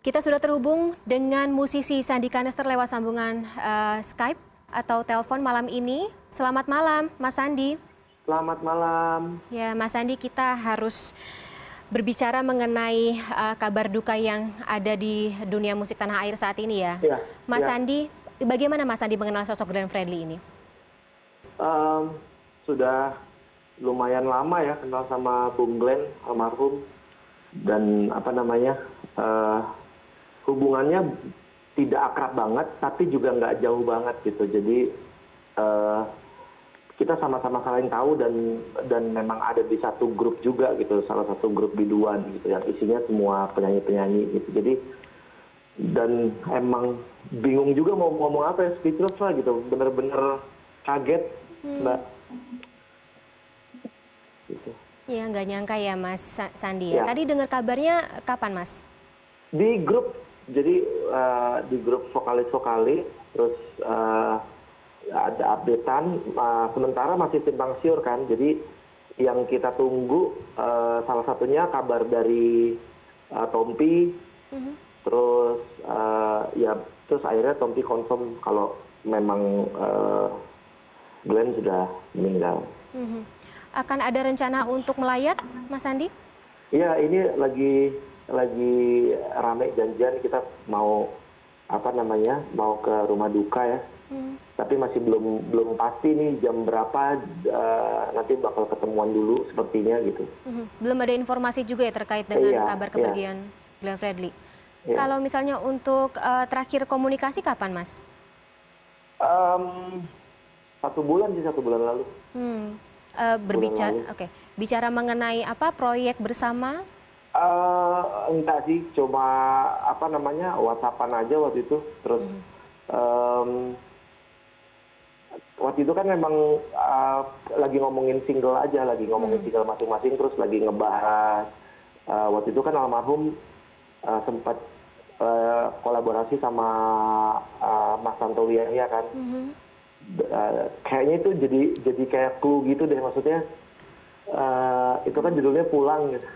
Kita sudah terhubung dengan musisi Sandi Kanester lewat sambungan Skype atau telepon malam ini. Selamat malam, Mas Sandi. Selamat malam. Ya, Mas Sandi, kita harus berbicara mengenai kabar duka yang ada di dunia musik tanah air saat ini ya. Ya, Mas ya. Sandi, bagaimana Mas Sandi mengenal sosok Glenn Fredly ini? Sudah lumayan lama ya kenal sama Bung Glenn almarhum, dan hubungannya tidak akrab banget tapi juga nggak jauh banget gitu. Jadi kita sama-sama saling tahu dan memang ada di satu grup juga gitu, salah satu grup biduan gitu yang isinya semua penyanyi-penyanyi gitu. Jadi dan emang bingung juga mau ngomong apa ya, speechless lah gitu, bener-bener kaget Mbak. Gitu. Ya, nggak nyangka ya Mas Sandi ya. Ya. Tadi dengar kabarnya kapan Mas? Di grup, jadi di grup vokalis-vokalis, terus ada updatean, sementara masih simpang siur kan. Jadi yang kita tunggu salah satunya kabar dari Tompi, terus terus akhirnya Tompi confirm kalau memang Glenn sudah meninggal. Akan ada rencana untuk melayat, Mas Sandi? Iya, ini lagi rame janjian, kita mau mau ke rumah duka ya. Tapi masih belum pasti nih jam berapa, nanti bakal ketemuan dulu sepertinya gitu. Belum ada informasi juga ya terkait dengan kabar kepergian Glenn Fredly. Iya. Kalau misalnya untuk terakhir komunikasi kapan, Mas? 1 bulan sih, 1 bulan lalu. Bicara mengenai apa proyek bersama? Enggak sih, cuma WhatsAppan aja waktu itu. Terus waktu itu kan memang lagi ngomongin single aja, lagi ngomongin single masing-masing, terus lagi ngebahas. Waktu itu kan almarhum sempat kolaborasi sama Mas Tantowi ya kan. Kayaknya itu jadi kayak clue gitu deh, maksudnya itu kan judulnya Pulang gitu.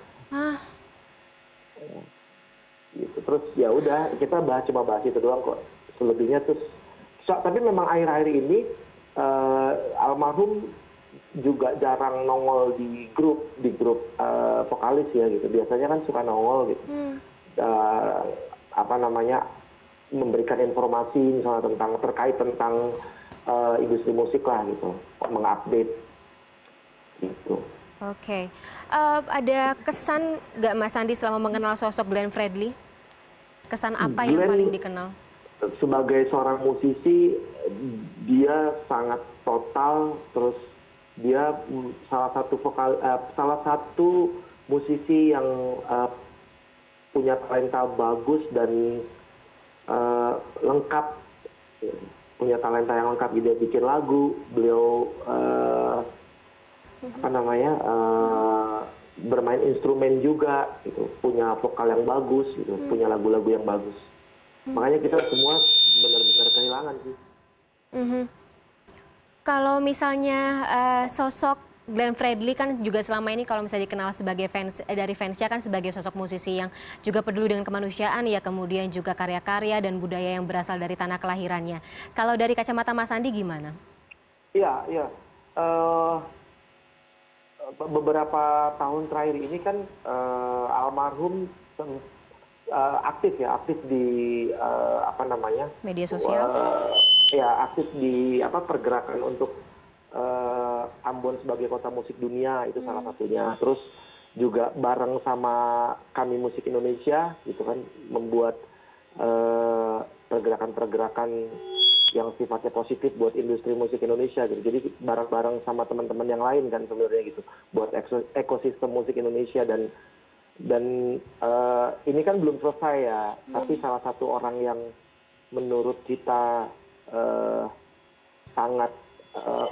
Gitu. Terus ya udah, kita cuma bahas itu doang kok, selebihnya terus. Tapi memang akhir-akhir ini almarhum juga jarang nongol di grup vokalis ya gitu. Biasanya kan suka nongol gitu, memberikan informasi misalnya terkait tentang industri musik lah gitu, mengupdate gitu. Oke. Ada kesan nggak Mas Sandi selama mengenal sosok Glenn Fredly? Kesan apa yang paling dikenal? Sebagai seorang musisi, dia sangat total, terus dia salah satu musisi yang punya talenta bagus dan lengkap, punya talenta yang lengkap. Dia bikin lagu, beliau bermain instrumen juga gitu, punya vokal yang bagus gitu, punya lagu-lagu yang bagus. Makanya kita semua benar-benar kehilangan sih. Kalau misalnya sosok Glenn Fredly kan juga selama ini kalau misalnya dikenal sebagai dari fansnya kan sebagai sosok musisi yang juga peduli dengan kemanusiaan ya, kemudian juga karya-karya dan budaya yang berasal dari tanah kelahirannya. Kalau dari kacamata Mas Sandi gimana? Iya. Beberapa tahun terakhir ini kan almarhum aktif di media sosial. Aktif di pergerakan untuk Ambon sebagai kota musik dunia, itu salah satunya. Terus juga bareng sama kami Musik Indonesia gitu kan, membuat pergerakan-pergerakan yang sifatnya positif buat industri musik Indonesia gitu. Jadi bareng-bareng sama teman-teman yang lain kan sebenarnya gitu, buat ekosistem musik Indonesia. Dan ini kan belum selesai ya, tapi salah satu orang yang menurut kita sangat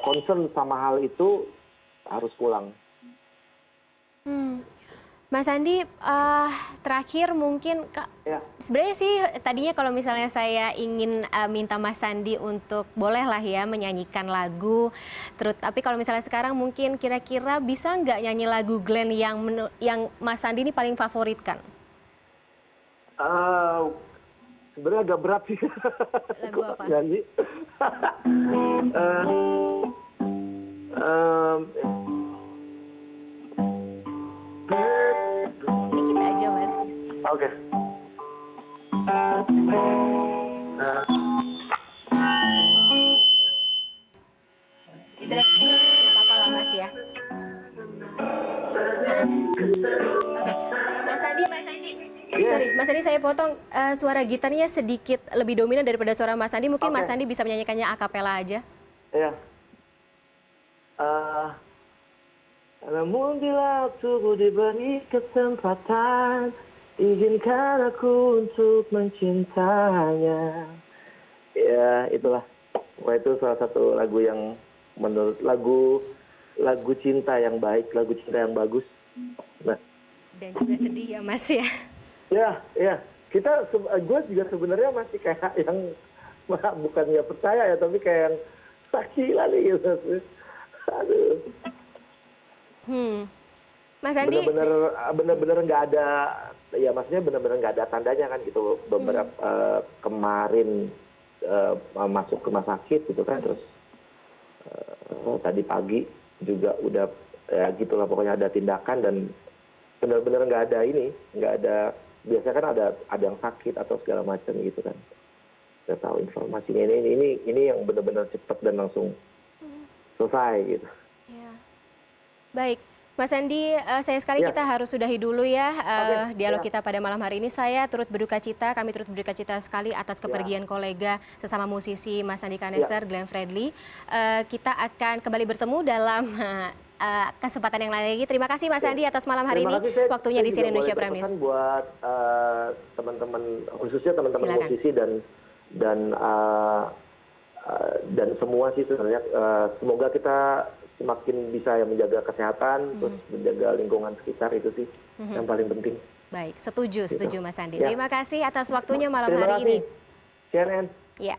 concern sama hal itu harus pulang. Mas Sandi, terakhir mungkin sebenarnya sih tadinya kalau misalnya saya ingin minta Mas Sandi untuk bolehlah ya menyanyikan lagu, tapi kalau misalnya sekarang mungkin kira-kira bisa nggak nyanyi lagu Glenn yang Mas Sandi ini paling favoritkan? Ah, sebenarnya agak berat sih. Lagu apa? Nyanyi. Eh, Dikit aja Mas. Oke. Nggak apa-apa lah Mas ya. Oke, Mas Andi, sorry, Mas Andi saya potong. Suara gitarnya sedikit lebih dominan daripada suara Mas Andi. Mungkin Mas Oke. Andi bisa menyanyikannya a cappella aja. Ya. Namun bila tubuh diberi kesempatan, izinkan aku untuk mencintanya. Ya, itulah. Wah, itu salah satu lagu yang menurut lagu cinta yang baik, lagu cinta yang bagus. Nah, Dan juga sedih ya Mas ya. ya. Gue juga sebenarnya masih kayak yang bukan nggak percaya ya, tapi kayak yang gila nih gitu. Aduh. Mas Andi, Bener-bener nggak ada, ya maksudnya bener-bener nggak ada tandanya kan gitu. Beberapa kemarin masuk rumah sakit gitu kan, terus tadi pagi juga udah ya gitulah, pokoknya ada tindakan dan bener-bener nggak ada nggak ada. Biasanya kan ada yang sakit atau segala macam gitu kan. Saya tahu informasinya ini yang benar-benar cepat dan langsung selesai gitu. ya. Baik, Mas Andi, sayang sekali Ya. kita harus sudahi dulu ya Oke, dialog ya. kita pada malam hari ini. Kami turut berduka cita sekali atas kepergian kolega sesama musisi Mas Andi Kanister, Glenn Fredly. Kita akan kembali bertemu dalam kesempatan yang lain lagi. Terima kasih Mas Andi atas malam hari ini, waktunya di CNN Indonesia Prime News. Saya buat teman-teman, khususnya teman-teman Silakan. musisi dan semua sih sebenarnya, semoga kita semakin bisa menjaga kesehatan, terus menjaga lingkungan sekitar, itu sih yang paling penting. Baik, setuju Mas Andi. Ya. Terima kasih atas waktunya malam Terima hari ini. kasih, CNN. Ya.